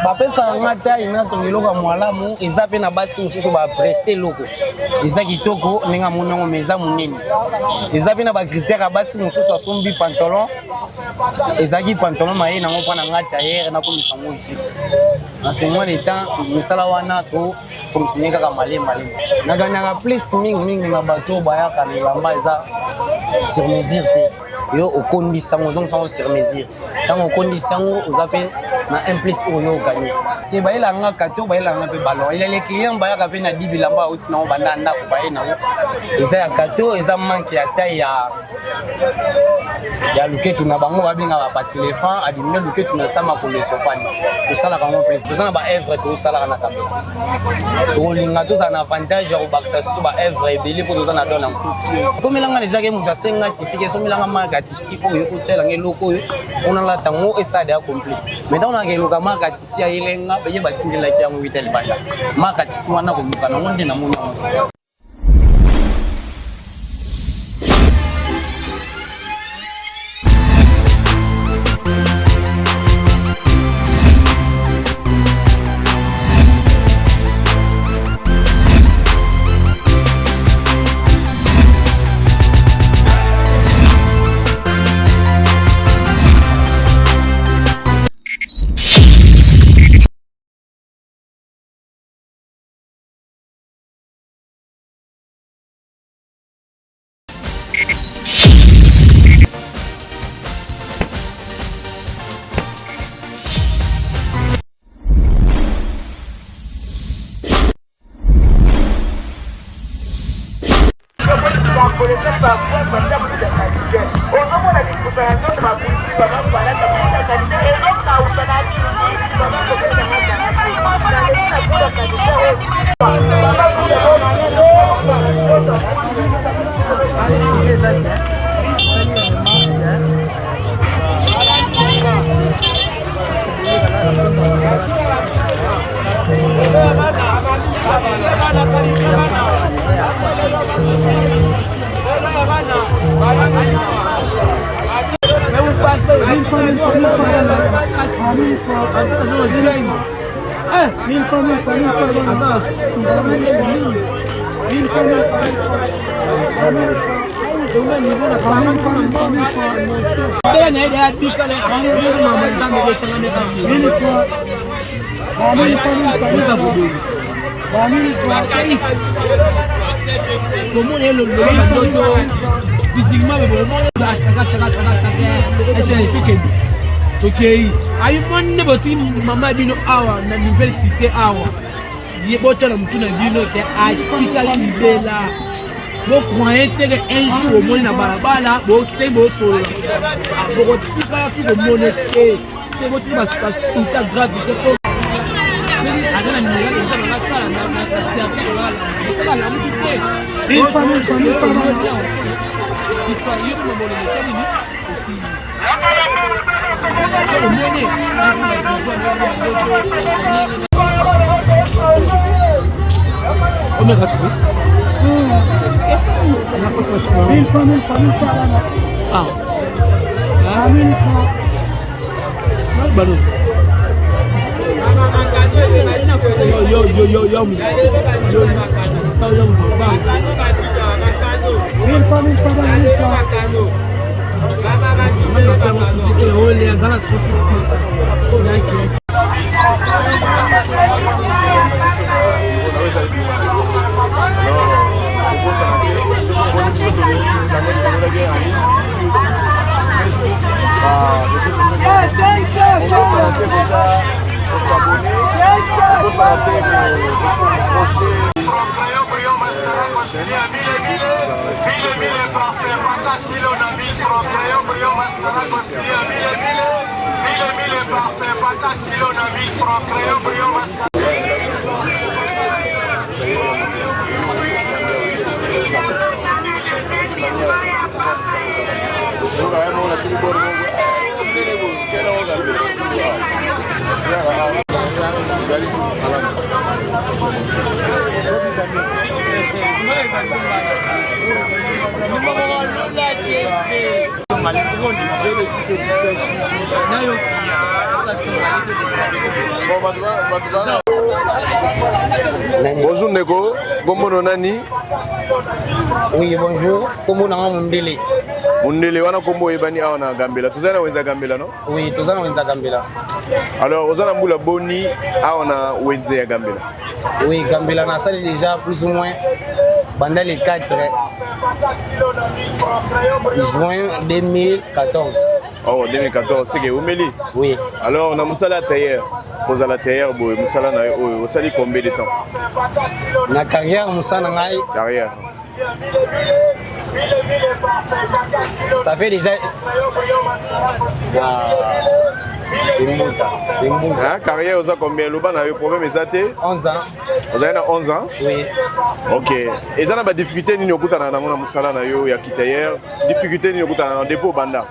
bapesa nga taille na tongeloko mwalamu eza pe na basi mosusu baapresse eloko eza kitoko ndenge amoni yango mais eza monene eza pe na bacritère ya basi mosusu asombi pantalon ezalaki pantalon maye nango mpo na nga taillere nakomisa yango jus enseignement de temps misala wana to fonctionner kaka malema naganyaka plus mingi na bato bayaka na elamba eza sur mesure te yo okondisa yango ozongisa yango sur mesure ntango okondisa yango oza mpe na un plus oyo oganye te bayelanga kato bayelanga mpe balon ila les clients bayaka mpe na di bilamba auti nango banda ndako baye nango eza ya kato eza manke ya taille ya luketu na bango babenga bapatilefan adimile luketu na sa makolo esopani tosalaka yango plaisir toza na baevre tosalaka na tabela tokolinga tozala na avantage ya kobakisa susu baevre ebele mpo toza na don yango komelanga deja ke moto asenga tisi ke somelanga marka tisi oyo osalanga eloko oyo onalata yango esade ya complet mais ntango naka eloka marka tisi ayelenga beye batindelaki yango wita libanda marka tisi wana koluka nango nde namoni yango Ok, ayi monde boti mama bino awa na université awa ye botala mutu na bino te atika libela bo croyez que un jour au monde na balabala bo te bo so bo tika ki bo monde te bo ti ba ça grave c'est ko adana ni na sala na servir la la mutu te il faut Bonjour Neko, comment on nani? Oui, bonjour. Comment on a Mundele? Mundele, on a combo ebani a on a Gambela. Tous les gens Gambela, non? Oui, tous les gens Gambela. Alors, on a Moula Boni a on a Wedze à Gambela. Oui, Gambela, on a ça déjà plus ou moins pendant les 4 juin 2014. Oh, 2014, c'est que Oumeli? Oui. Alors, on a Moussala Tailleur. Vous avez la Tailleur, Moussala Nayo, vous savez combien de temps? La carrière, Moussala Nayo. Carrière. Ça fait déjà. Hein, carrière, vous avez combien? Le ban a eu problème, mais ça été 11 ans. Vous avez 11 ans? Oui. Ok. Et ça n'a pas de difficulté ni au Koutana dans mon Moussala Nayo, il y a qui Tailleur. Difficulté ni au Koutana dans le dépôt Banda.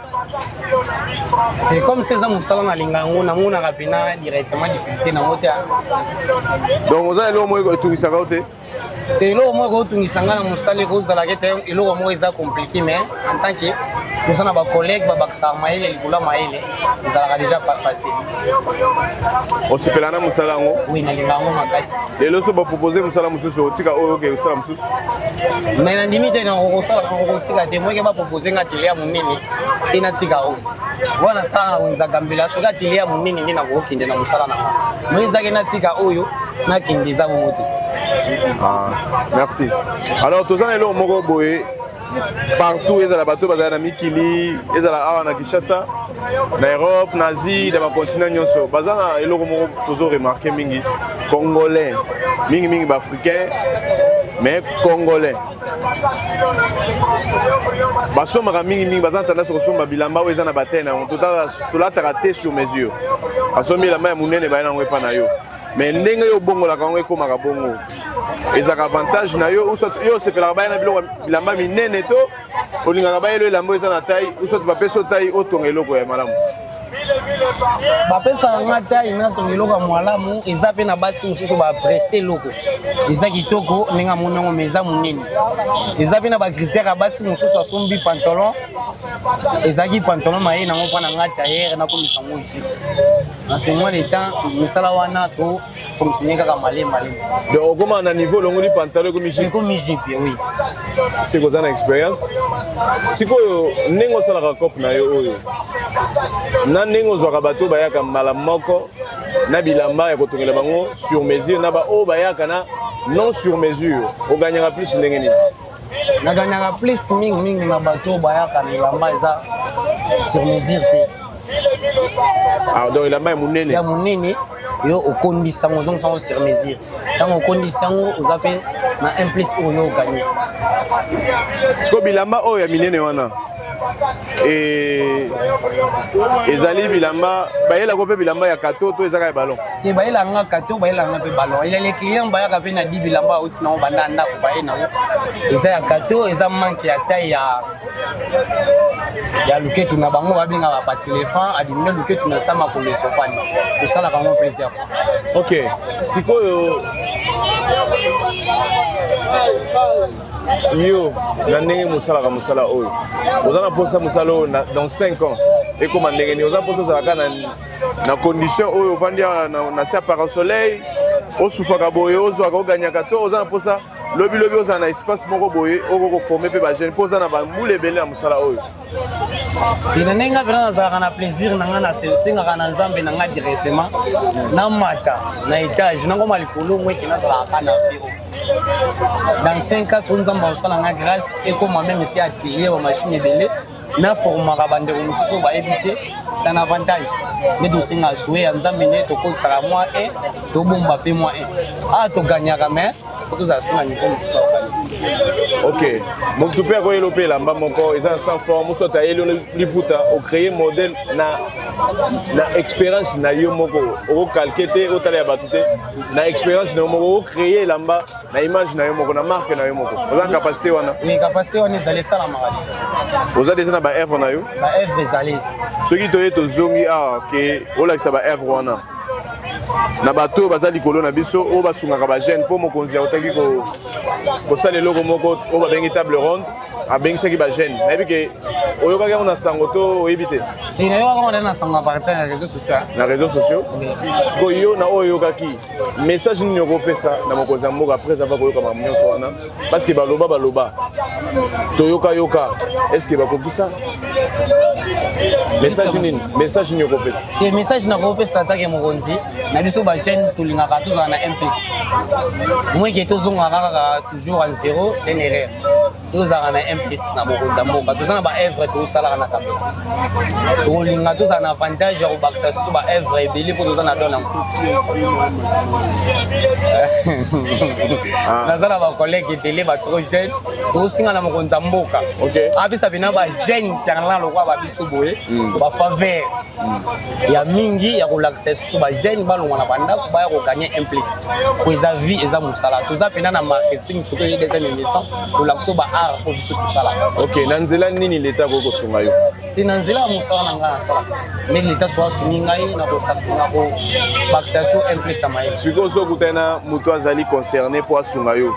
C'est comme ces ans Moussala Nalingango, Nango Narapina directement difficulté dans l'hôtel. Donc vous avez le moins tout ça va ôter. C'est là au moins que tu n'as pas Moussala cause de la guette et là au moins c'est compliqué mais en tant que nous avons des collègues Babaksa Maïle et Goula Maïle, ça sera déjà pas facile. On se pèlera Moussala ngo. Oui, Nalingango Makasi. Et là, on va proposer Moussala Moussou au Tika Oro que Moussala Moussou. Mais la limite dans le Rosala au Tika, c'est moi qui va proposer un atelier à mon nini et na Tika Oro. Voilà ça on a Gambela, so atelier à mon nini ni na Rokinde na Moussala na. Moi ça qui na Tika Oyo na Kindiza Momote. Ah, merci. Alors, tous les gens qui sont partout, ils sont bateau, ils sont Mikili, ils sont à Kinshasa, en Europe, en Asie, dans le continent. Ils sont toujours remarqués, Congolais, Mingi Africains, mais Congolais. Baso mara mingi bazan tendance ko somba bilamba weza na batena on tola traité sur mesure baso bilamba ya munene ba na ngwepa na yo mais ndenge yo bongo la kango ko maka bongo ezaka avantage na yo yo sepela ba na bilamba minene to olinga ba yo lamba weza na taille uso ba peso taille otongelo ko ya malamu bapesa nga taille na tongelo ka mwalamu eza pe na basi mususu ba apprécier loko eza kitoko ninga monongo meza munene eza pe na ba critère basi mususu asombi pantalon eza ki pantalon maye na ngo pana nga tailleur na ko misango ji na ce moment de temps misala wana to fonctionner kaka malemba donc comment na niveau longoli pantalon ko mijipi ko mijipi oui c'est ko na expérience sikoyo nengo sala ka cop na yo oyo na nengo zo ka bato bayaka mala moko na bilamba ya kotongela bango sur mesure na ba o bayaka na non sur mesure o gagnera plus ndenge nini na gagnera plus mingi na bato bayaka na bilamba eza sur mesure te. Ah donc bilamba ya munene yo okondisa ngo zongo sur mesure tant okondisa ngo ozape na un plus oyo gagner siko bilamba oyo ya minene wana et ezali bilamba bayela ko pe bilamba ya kato to ezaka ya ballon te bayela nga kato bayela nga pe ballon il les clients bayaka pe na 10 bilamba outi na banda ndako bayena ngo eza ya kato eza manque ya taille ya luketu na bango babenga ba patilefan adimile luketu na sama ko lesopani to sala ka mo plaisir. OK sikoyo yo na ndenge mosala ka mosala oyo ozana posa mosala oyo dans 5 ans et comme ndenge ni ozana posa zalaka na condition oyo ovandi na se par soleil osufaka boye ozwaka oganyaka to ozana posa lobi ozana na espace moko boye okoko former pe ba jeune posa na ba mbula ebele na mosala oyo ina nenga pena nazalaka na plaisir nanga na sengaka na nzambe nanga directement na mata na étage nango malikolo mwe kina nazalaka na firo dans 5 ans sur nzamba osala nga grâce et comme moi-même ici atelier ba machine ebele na formaka bandeko mosusu bayebite c'est un avantage mais tosenga souhait ya nzambe nde tokotaka mwa e tobomba mpe mwa e a toganyaka mais tozala so na niveau mosusu akali. OK motu mpe akoyela mpe elamba moko eza sans forme mosu atayeli liputa ocréer modèle na expérience na yo moko okokalke te otala ya bato te na expérience na yo moko ocréer elamba na image na yo moko na marque na yo moko oza capacité wana. Oui, capacité wana ezali esalamaka deja oza deja na baœuvre na yo baœuvre ezali soki toye tozongi awa ke olakisa baœuvre wana na bato baza likolo na biso oyo basungaka bagene mpo mokonzi autaki kosala eloko moko oyo babengi table ronde abengisaki bagene nayebi ke oyokaki yango na sango to oyebi te nayoka ngo na sango apartient na réseaux sociaux na réseaux sociaux sikoyo yo na oyo oyokaki message nini okopesa na mokonzi ya mboka après ava koyoka makambo nyonso wana parce que baloba toyoka est-ce que bakokisa message nini okopesa message nakopesa atake mokonzi na biso bagene tolingaka tozala na implice moyeke tozongaka kaka toujours en zéro c'est une erreur tozalaka na implice na mokonzi ya mboka toza na baœuvre tosalaka na kamera tokolinga tozala na avantage ya kobakisa susu baœuvre ebele mpo toza na don na mosusu naza na bacollègue ebele batro jeune tokosinga na mokonzi ya mboka apesa pena bajeune talent lokwa babiso boye bafaveur ya mingi ya kolakisa susu bajeune balongwa na bandako baya koganye implice po eza vie eza mosala toza pena na marketing soki oye deuxième émission kolakisa baart po biso tosala na nzela nini leta akoki kosunga yo te na nzela ya mosala na ngai nasala ndenge leta so asungi ngai na kobakisa so implice ya mayele sikoyo so okutani na moto azali concerné mpo asunga yo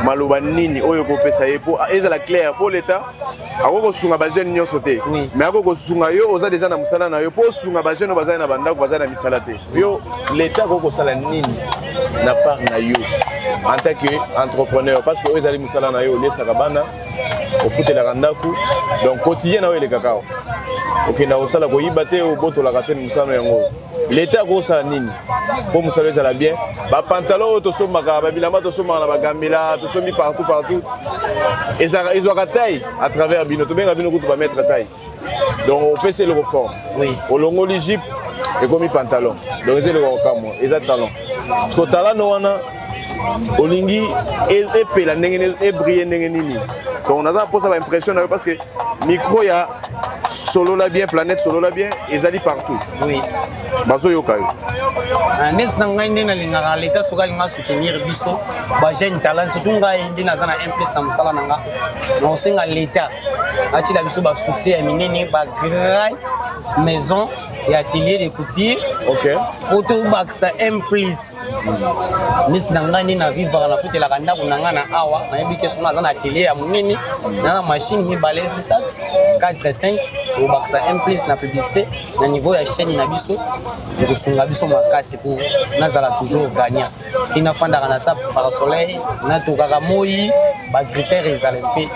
maloba nini oyo kopesa ye mpo ezala claire mpo leta akoki kosunga bajeune nyonso te mais akoki kosunga yo oza deja na mosala na yo mpo osunga bajeune oyo bazali na bandako bazali na misala te yo leta akoki kosala nini na part na yo en tant que entrepreneur parce que oyo ezali mosala na yo olesaka bana ofutelaka ndako donc quotidien na oyo elekaka awa okenda kosala koyiba te obotolaka te mosala yango leta akosala nini mpo mosala ezala bien bapantalon oyo tosombaka babilamba tosombaka na bagambela tosombi partout ezwaka taille à travers bino tobenga bino kutu bametre taille donc opesa eloko fort olongoli jipe ekomi pantalon donc eza eloko kokamwa eza talon parce que talent wana olingi epela ndenge ebrille ndenge nini donc naza mposa baimpression na yo parce que micro ya solola bien planète solola bien ezali partout bazoyoka yo ndeti na ngai nde nalingaka leta soki alinga soutenir biso bajeune talent surtout ngai nde naza na implice na mosala na nga nakosenga leta atila biso basoutien ya minene bagrande maison et atelier de couture po tobakisa implice neti na ngai nde na vivaka nafutelaka ndako na ngai na awa nayebi ke soki naza na atelier ya monene na machine mibale misato 4-5 kobakisa implice na publicité na niveau ya chaîne na biso ekosunga biso makasi po nazala toujours gagnant te nafandaka na sa par soleil natokaka moi bacritère ezala mpe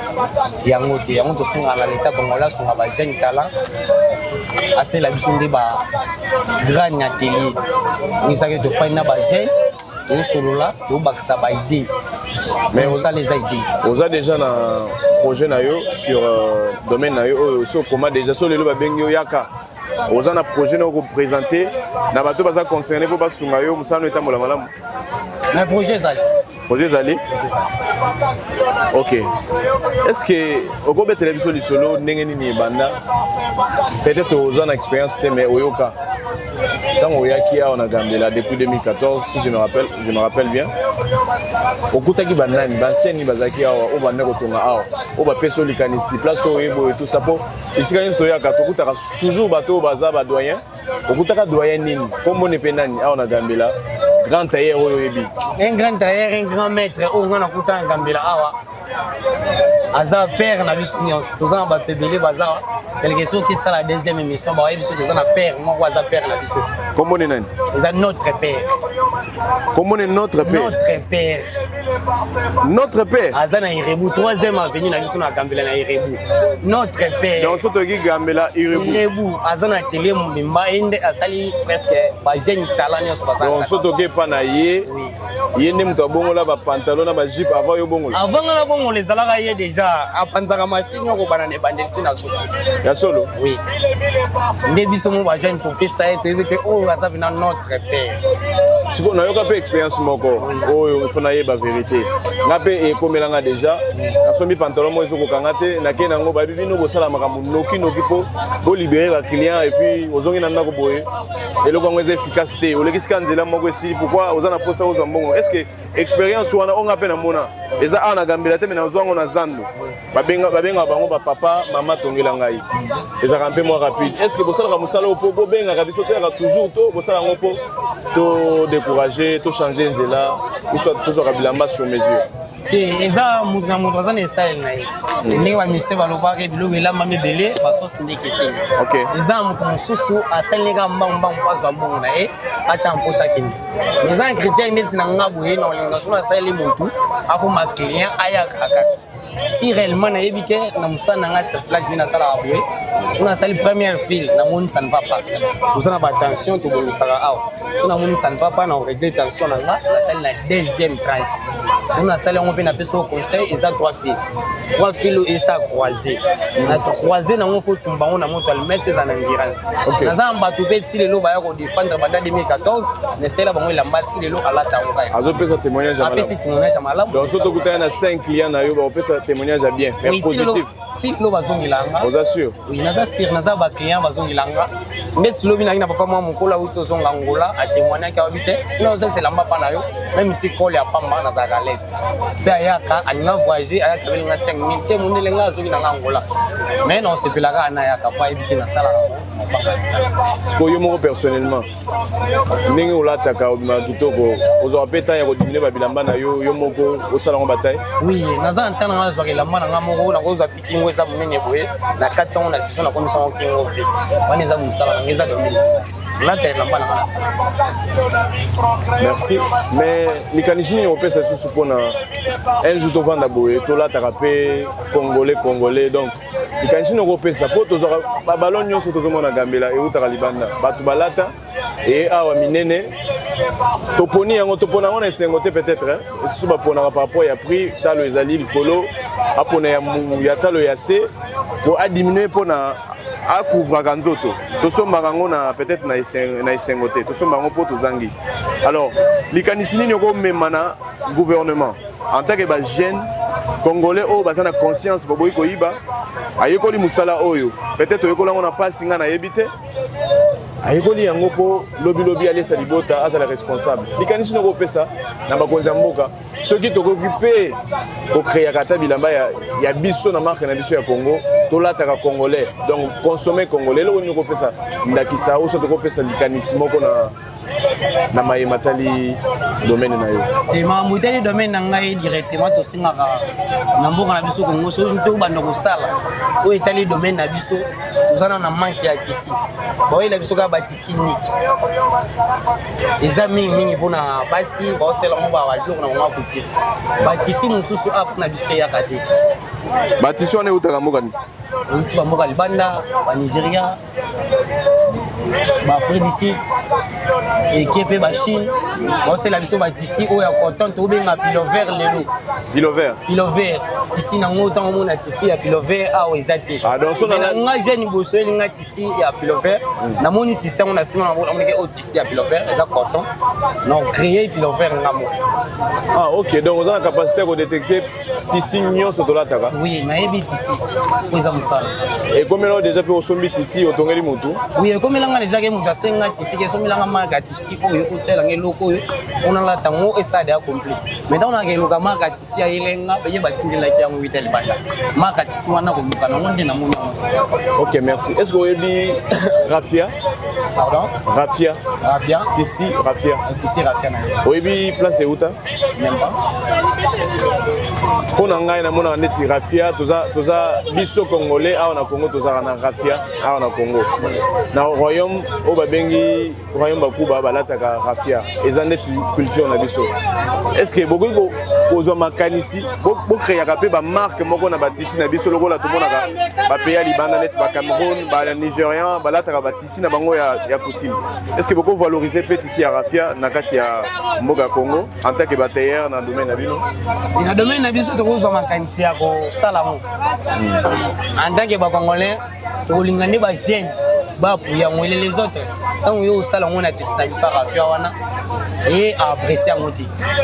yango te yango tosengaka na leta congolais asunga bajeune talent asala biso nde bagrande atelier ezaki tofandi na bajeune tosolola tobakisa baidée mais osala eza idée oza déjà na projet na yo sur domaine na yo oyo so koma déjà so lelo babengi yo yaka oza na projet na koprésente na bato baza concerné mpo basunga yo mosala no etambola malamu na projet ezali ok est-ce que okobetela biso lisolo ndenge nini ebanda peut-être oza na expérience te mais oyoka ntango oyaki awa na gambela depuis 2014 si je me rappelle bien okutaki banani bancieni bazalaki awa oyo banda kotonga awa oyo bapesa olikanisi place oyo oyeboye tout ça mpo esika nyonso toyaka tokutaka toujours bato oyo baza badoyen okutaka doyen nini mpo mbone mpe nani awa na gambela grand tailleur oyo oyebi un grand tailleur un grand maître oyo nga nakutaka na gambela awa aza père na biso nyonso toza na bato ebele baza quelque chose qui sera la deuxième émission bayebi biso toza na père moko aza père na biso kombo ni nani eza notre père kombo ni notre père notre père aza na Irebu 3e avenue na biso na gambela na Irebu notre père donc so toki gambela Irebu aza na télé mobimba ende asali presque bajeune talent nyonso baza donc so toki pa na ye ye nde moto abongola bapantalon na bajipe avant yo bongola avant nga na bongola ezalaka ye déjà apanzaka machine oko bana na ebandeli ntina solo ya solo oui nde biso mo bajeune topesa ye toyebi te oyo aza pena notre père sikoyo nayoka mpe expérience moko oyo ifo nayeba vérité nga mpe ekomelanga déjà nasombi pantalon mo ezokokanga te nakei nango bayebi bino bosala makambo nokinoki mpo bolibere baclient epuis ozongi na ndako boye eloko yango eza efficace te olekisika nzela moko esili pourkui oza na mposa ozwa mbongo est ce que expérience wana onga mpe namona eza awa na gambela te me nazwa yango na zando babengaka bango bapapa mama tongela ngai ezalaka mpe mwa rapide est ce que bosalaka mosala oyo mpo bobengaka biso toyaka toujours to bosala yango mpo todécourage tochange nzela soit tozwaka bilamba sur mesure eza moto aza na style na ye ndenge bamise balobaka biloko elambami ebele basosi nde ekeseni eza moto mosusu asali kaka mbangombango mpo azwa mbongo na ye atya mposa akende mais eza un critère neti na nga boye na olinga soki asaleli motu akoma client ayaka kaka si réellement nayebi ke na mosala na nga surflage nde nasalaka boye soki nasali première file namoni ça ne va pas toza na batension tobongisaka awa soki namoni ça ne va pas na oregle tension na nga nasali na deuxième tranche soki nasali yango mpe napesa o conseil eza 3 file oyo esa croisé na croisé nango fo tumba yango na moto almete eza na endurance naza na bato mpe ti lelo baya kodefendre banda 2014 nasala bango elamba ti lelo alata yango kaka azopesa témoignage ya malamu donc so tokutana na 5 clients na yo baopesa témoignage ya bien mais positif si lelo bazongilanga oza sûr oui naza sûr naza baclient bazongilanga ndeti lobi nangi na papa mwa mokolo auti ozonga ngola atémoignaki awabi te sino ozesa elamba mpa na yo même si kole ya pamba nazalaka lese mpe ayaka alinga voyage ayaka belinga 5 000 te mondelenga azoki nanga ngola mais na osepelaka ana ayaka po ayebiki nasalaka mopanga ya nzambe sikoyo yo moko personnellement ndenge olataka obimaka kitoko ozwaka mpe temps ya kodimine babilamba na yo yo moko osala yango bataille oui naza na ntan nanga nazwaka elamba nanga moko nakozwa mpe kingo eza monene boye na kati yango na sesio nakomisango kingo ve wana eza mosala nanga eza domine latala elamba nanga nasala merci mais likanisi nini opesa susu mpona un jour tovanda boye tolataka mpe congolais donc likanisi nini okopesa mpo tozwaka babalo nyonso tozomona gambela eutaka libanda bato balata e awa minene toponi yango topona yango na esengo te peut-être susu baponaka par rapport ya prix talo ezali likolo apona ya talo ya se po adiminue mpona akouvraka nzoto tosombaka yango na peut-être na esengo te tosomba yango mpo tozangi alors likanisi nini okomema na gouvernement en tant que bajeune congolais oyo baza na conscience baboyi koyiba ayekoli mosala oyo peut-être oyekoli yango na mpasi nga nayebi te ayekoli yango mpo lobilobi alesa libota azala responsable likanisi nini okopesa na bakonzi ya mboka soki tokoki mpe kokreaka ata bilamba ya biso na marke na biso ya Congo tolataka congolais donc consommer congolais eloko nini okopesa ndakisa oso tokopesa likanisi moko na mayema tali domaine na yo te makambo etali domaine na ngai directement tosingaka na mboka na biso Congo soki mpe obanda kosala oyo etali domaine na biso tozana na manke ya tisi baoyela biso kaka batisi niki eza mingimingi mpona basi baosalango babiloko na bango akotire batisi mosusu apo na biso eyaka te batisi wana eutaka mboka nini outi bamboka libanda banigeria baafrique du sud eke mpe bachine baosala biso batisi oyo ya coton tobenga pilover lelo pilover tisi nango ntango omona tisi ya pilover awa eza te nga jeune boso elinga tisi ya pilover namoni tisi yango na nsima namonike oyo tisi ya pilover eza coton non créer pilover nga moko ok donc oza na capacité ya kodetecte tisi nyonso tolataka oui nayebi tisi oyo eza mosala ekomelao déjà mpe osombi tisi otongeli motu oui ekomelanga déjà ke moto asenga tisi ke esomelanga marka tisi oyo osalanga eloko oyo onalata yango esade ya complet mais ntango naka eloka marka tisi ayelenga beye batindelaki yango wita libanda marka tisi wana koluka nango nde namoni yango ok merci est ce que oyebi rafia pardon rafia tisi rafia na oyebi place euta même pas mpo na ngai namonaka neti rafia toza biso congolais awa na congo tozalaka na rafia awa na congo na royaume oyo babengi royaume bakuba balataka rafia eza neti culture na biso est ce que bokoki kozwa makanisi bokreaka mpe bamarke moko na batisi na biso lokola tomonaka bapeyi ya libanda neti bacameroun banigérian balataka batisi na bango ya coutume est ce que bokovalorize mpe tisi ya rafia na kati ya mboka ya congo en tant que batailleur na domaine na bino na domaine na biso tokozwa makanisi ya kosala ngo en tant que bacongolais tokolinga nde bajeune bapuya ngo ele les autres ntango yo osala ngo na tisi na biso ya rafia wana e apprécier yango te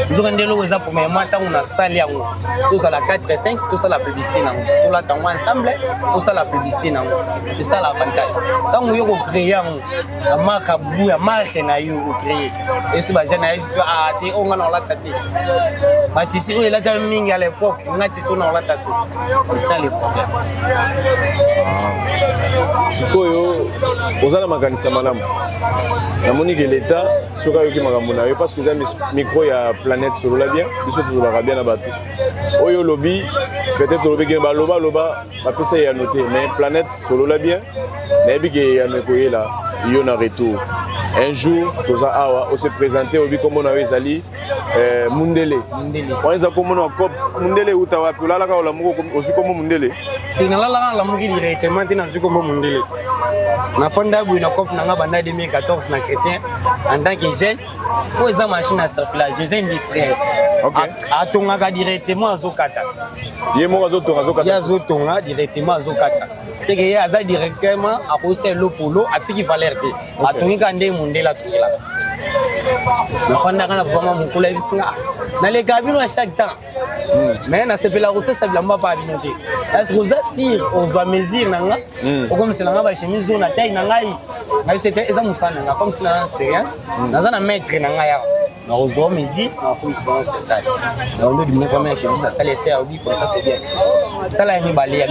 nzoka nde eloko eza premièrement ntango nasali yango tozala 4-5 tosala publicité nango tolata yango ensemble tosala publicité nango c'est ça l'avantage ntango yo kocrée yango ya marque bu ya marque na yo ocrée esi bajeune na yebiso te oyo nga na olata te batisi oyo elata mingi à l'époque nga tisi oyo na olata te c'est ça le problème sikoyo oza na makanisi ya malamu namoni que l'état soki ayoki makambo na yo parce que eza micro ya planète solola bien biso tozolaka bien na bato oyo olobi peut-être olobiki baloba bapesa ye ya note mais planète solola bien nayebi ke yano ekoyela yo na retour un jour toza awa ose présenter obi kombo na yo ezali mundele wana eza kombo na cop mundele euta wapi olalaka olamuki ozwi kombo mundele nalalaka nalamuki directement te nazwi kombo mundele nafanda boye na cope nanga banda 2014 na chrétien en tant que jeune po eza machine à surflage eza industriel atongaka directement azokata ye moko azotonga ye azotonga directement azokata c'est que ye aza directement akosa elopolo atiki valeur te atongika nde mundele atongelaka nafandaka na papa mokolo ayebisinga naleka bino à chaque temps mais nasepelaka kosesa bilamba pa bino te parce que oza sire ozwa mesure na nga okomisela nga bachemise oyo na taille na ngai nayo eza mosala na nga comme si na expérience naza na maître na ngai awa nakozwa mesure nakomisela ngo setale naondo dimine première chemise nasala ese ya obi comme ça c'est bien sala ya mibale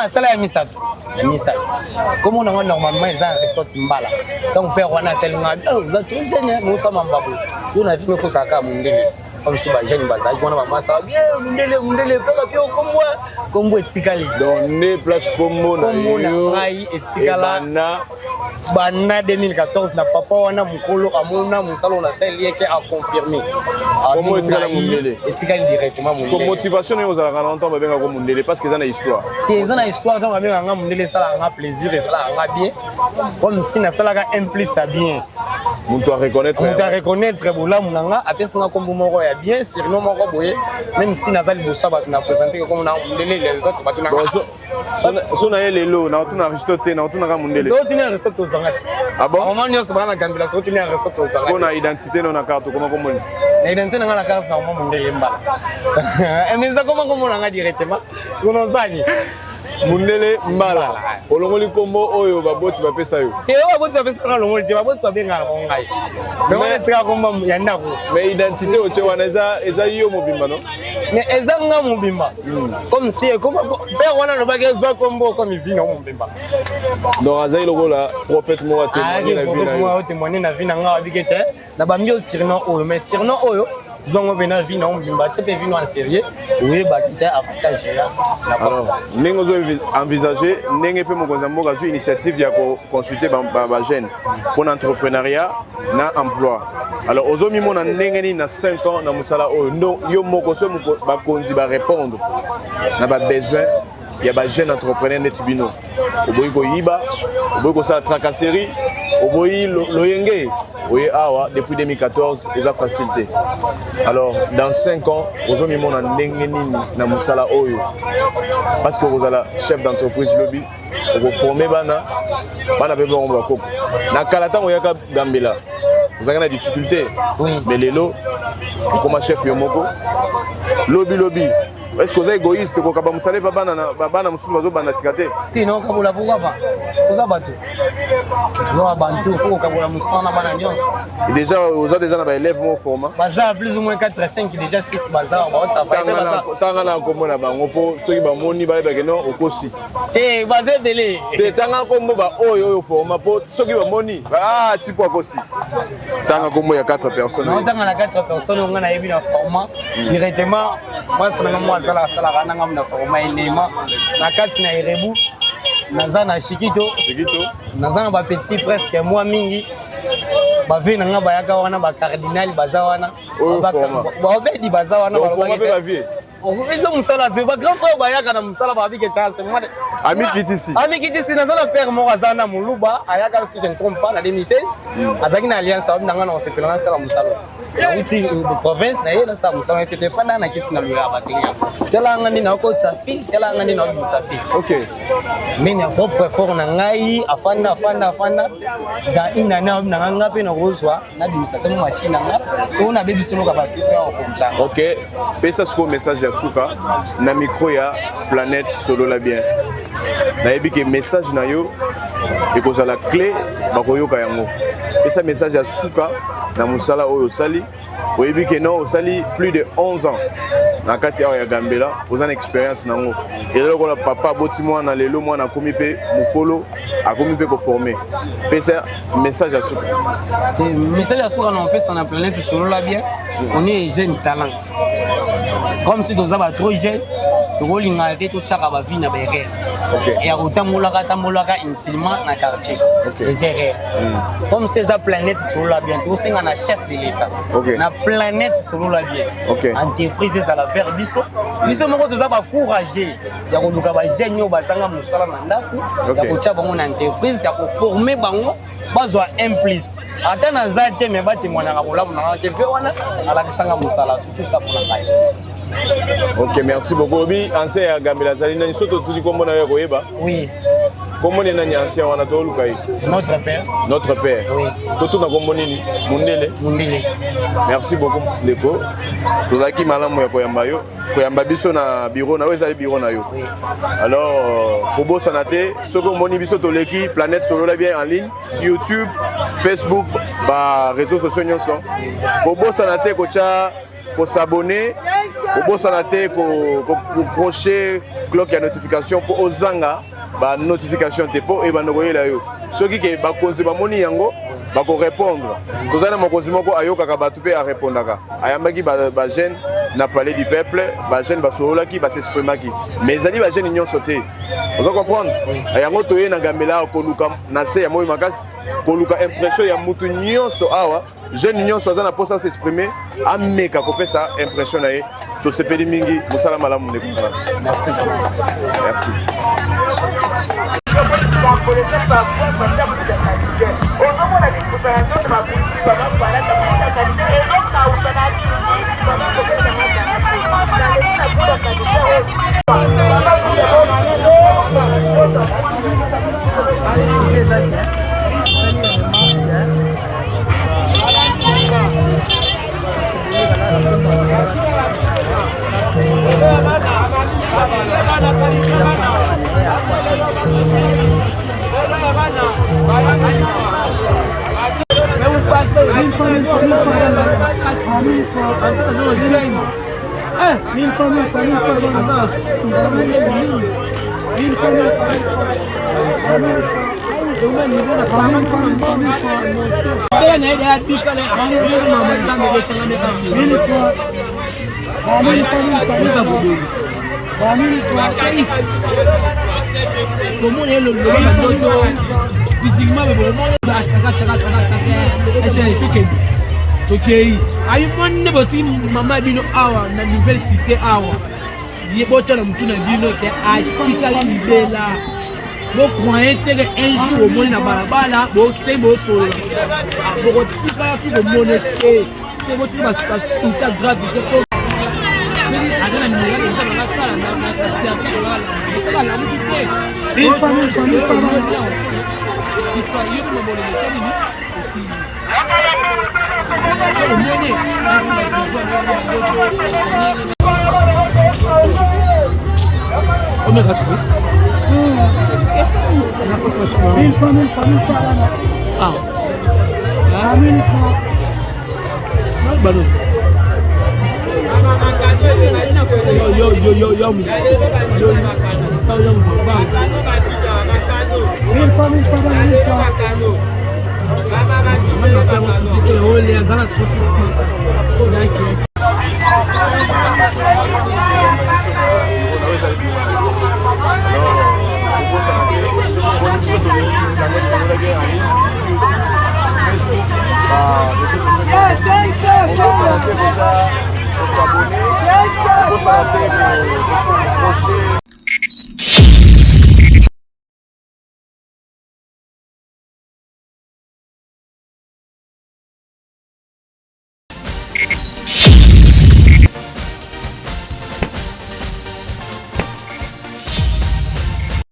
sala ya misato comme on a normalement ils ont un restaurant Timbala donc père on a tellement vous êtes trop jeune nous sommes en babou on a vu nous faut ça comme mundele comme si ba jeune bazali on a maman ça bien mundele père puis kombo etikali donc ne place kombo na ngai etikala bana 2014 na papa wana mukolo amona musalo na sel yeke a confirmer kombo etikala mundele etikali directement mundele comme motivation yo za 40 ans ba benga ko mundele parce que ça na histoire eza na histoire donc ba benga mundele ça la plaisir et ça la bien comme si na salaka un plus ça bien mutu a reconnaître bolamu nanga apesinga kombo moko ya bien surnom moko boye même si nazali bosa bato na présenter comme na mundele les autres bato na so na lelo na tuna Aristote na tuna ka mundele so tuna Aristote ozangati ah bon maman nyos bana gambila so tuna Aristote ozangati ko na identité no na carte comment komoni na identité na carte na mundele mbala mais ça comment nanga directement kono zani mundele mbala olongoli kombo oyo baboti bapesa yo baboti bapesa na longoli te baboti babenga na ngai mais tika kombo ya ndako mais identité oche wana eza yo mobimba no mais eza nga mobimba comme si comme père wana no bagé zwa kombo comme vina mobimba donc azai lokola prophète mo wa témoigner la vie prophète mo wa témoigner na vie na nga abikete na bambio surnom oyo mais surnom oyo zongo bena vie na mobimba te pe vino en sérieux oui bakita avantage ya alors ndenge ozo envisager ndenge pe mokonza mboka zo initiative ya ko consulter ba jeune pour entrepreneuriat na emploi alors ozo mi mona ndenge ni na 5 ans na musala oyo ndo yo moko so ba konzi ba répondre na ba besoin ya ba jeune entrepreneur net bino oboyi ko yiba oboyi ko sala tracasserie oboyi loyenge oui, awa depuis 2014 ils ont facilité. Alors dans 5 ans, vous avez mis mon na musala oyo parce que vous avez chef d'entreprise lobby, vous formez bana pe bon bakoko. Na kalata oyaka gambela. Vous avez des difficultés. Oui. Mais lelo comme chef yomoko lobby. Est-ce que vous êtes égoïste pour que vous savez pas bana mususu bazo bana sikate? Ti non kabula pourquoi pas? Vous abatu. Zo abantu faut kabula musana na bana nyonso. Déjà vous avez déjà na élèves mon format. Baza plus ou moins 4 5 déjà 6 baza ba travailler baza. Tanga na komona bango po soki ba moni ba yebake non okosi. Te baza délai. Te tanga kombo ba oyo format po soki ba moni. Ah tipo akosi. Tanga kombo ya 4 personnes. Non tanga na 4 personnes on a yebi na format directement moi ça na moi sala kana na format elema na kati na Irebu naza na Shikito naza na ba petit presque moi mingi ba vie na nga bayaka wana ba cardinal baza wana ba obedi baza wana ba vie ils ont musala te ba grand frère bayaka na musala ba bike tase moi ami kitisi naza na père moko azana muluba ayaka si je ne trompe pas la 2016 azaki na alliance avec nanga na sepela na sala musala na uti province na yena sala musala c'était fanda na kiti na loya ba client tela ngani na ko tafil tela ngani na musafir OK mais na propre fort na ngai afanda da ina na nga pe na rozwa na bimisa temo machine nga so na bebi solo ka ba komsa OK pesa ce message ya suka na micro ya planète solo la bien na yebi ke message na yo ekozala clé bakoyoka yango pesa message ya suka na musala oyo osali oyebi ke non osali plus de 11 ans na kati awa ya Gambela oza na expérience nango eloko la papa boti mwana lelo mwana akomi pe mokolo akomi pe ko former pesa message ya suka message ya suka na pesa na planète solola bien on est jeune talent comme si toza ba trop jeune tokolinga te totiaka bavi na baerreur ya kotambolaka intimement na quartier les erreurs comme si eza planète solola bien tokosenga na chef de l'état na planète solola bien entreprise ezala vers biso moko toza bacourage ya koluka bajeune oyo bazanga mosala na ndako ya kotia bango na entreprise ya koforme bango bazwa implice ata naza te me batémoignaka bolamu nanga te ve wana alakisanga mosala surtout ça mpona ngai. Ok, merci beaucoup. Obi, ancien ya Gambela zali nani soto tuli kombo na yo koyeba? Oui. Kombo ni nani ancien wana to lukai? Notre père. Notre père. Oui. Toto na kombo nini? Mundele. Mundele. Merci beaucoup Ndeko. Tozaki malamu ya koyamba yo. Koyamba biso na bureau na weza bureau na yo. Oui. Alors, Bobo Sanate, soko moni biso toleki Planète Solola bien en ligne sur YouTube, Facebook, ba réseaux sociaux nyonso. Bobo Sanate kocha ko s'abonner. Pour s'arrêter, pour crocher cloque ya notification pour ozanga ba notification tepo et ba nokoye la yo. Ceux qui ba konzi ba moni yango ba ko répondre. Kozana mokonzi moko ayoka ka batu pe a répondaka. Ayambaki ba jeune na parler du peuple, ba jeune ba solola ki ba s'exprimer ki. Mais zali ba jeune nyonso te. Vous comprendre? Ayango toye na Gambela ko luka na se ya moyi makasi. Ko luka impression ya mutu nyonso awa. Jeune nyonso azana posa s'exprimer ameka ko fait ça impression na ye. To sepeli mingi musala malamu ne kumba. Merci. Merci. ayi monne boti mama bino awa na université awa ye botala mutu na bino te atikala libela bo croyez que un jour au monde na balabala bo te bo solo bo tika tu bo monne te bo tu ba ça grave c'est adana ni na sala na servir la la mutu il faut S'abonner,